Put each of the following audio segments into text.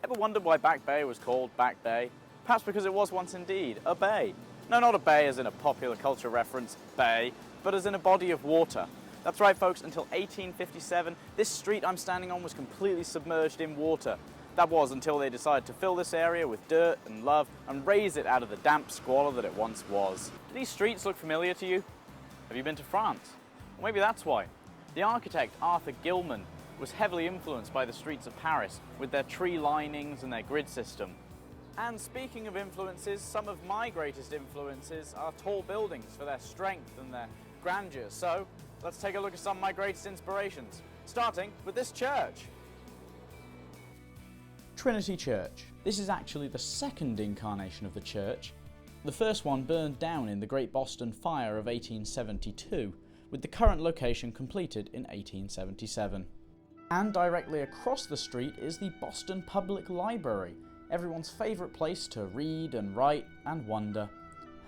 Ever wondered why Back Bay was called Back Bay? Perhaps because it was once indeed a bay. No, not a bay as in a popular culture reference, bay, but as in a body of water. That's right folks, until 1857, this street I'm standing on was completely submerged in water. That was until they decided to fill this area with dirt and love and raise it out of the damp squalor that it once was. Do these streets look familiar to you? Have you been to France? Well, maybe that's why. The architect Arthur Gilman was heavily influenced by the streets of Paris with their tree linings and their grid system. And speaking of influences, some of my greatest influences are tall buildings for their strength and their grandeur. So let's take a look at some of my greatest inspirations, starting with this church. Trinity Church. This is actually the second incarnation of the church. The first one burned down in the Great Boston Fire of 1872, with the current location completed in 1877. And directly across the street is the Boston Public Library, everyone's favourite place to read and write and wonder.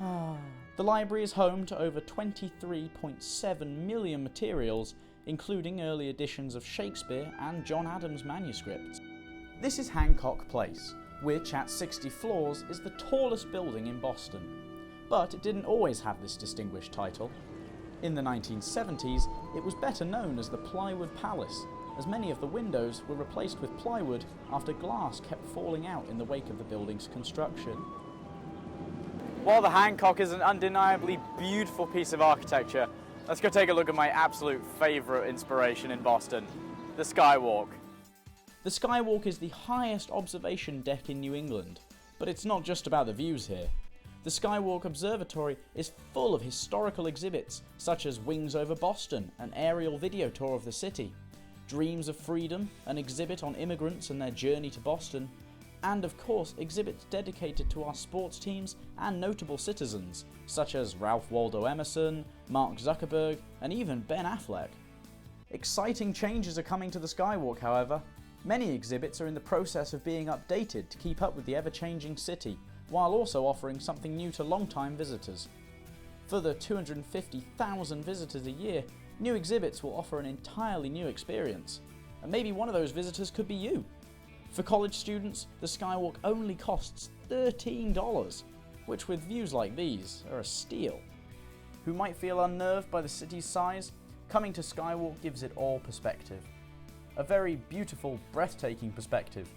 The library is home to over 23.7 million materials, including early editions of Shakespeare and John Adams manuscripts. This is Hancock Place, which at 60 floors is the tallest building in Boston. But it didn't always have this distinguished title. In the 1970s, it was better known as the Plywood Palace, as many of the windows were replaced with plywood after glass kept falling out in the wake of the building's construction. While the Hancock is an undeniably beautiful piece of architecture, let's go take a look at my absolute favourite inspiration in Boston, the Skywalk. The Skywalk is the highest observation deck in New England, but it's not just about the views here. The Skywalk Observatory is full of historical exhibits such as Wings Over Boston, an aerial video tour of the city, Dreams of Freedom, an exhibit on immigrants and their journey to Boston, and of course exhibits dedicated to our sports teams and notable citizens such as Ralph Waldo Emerson, Mark Zuckerberg, and even Ben Affleck. Exciting changes are coming to the Skywalk, however. Many exhibits are in the process of being updated to keep up with the ever-changing city, while also offering something new to long-time visitors. For the 250,000 visitors a year, new exhibits will offer an entirely new experience. And maybe one of those visitors could be you. For college students, the Skywalk only costs $13, which with views like these are a steal. Who might feel unnerved by the city's size? Coming to Skywalk gives it all perspective. A very beautiful, breathtaking perspective.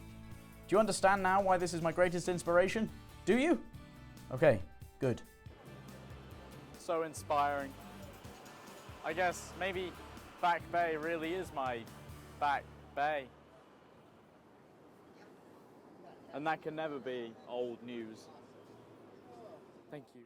Do you understand now why this is my greatest inspiration? Do you? Okay, good. So inspiring. I guess maybe Back Bay really is my Back Bay. And that can never be old news. Thank you.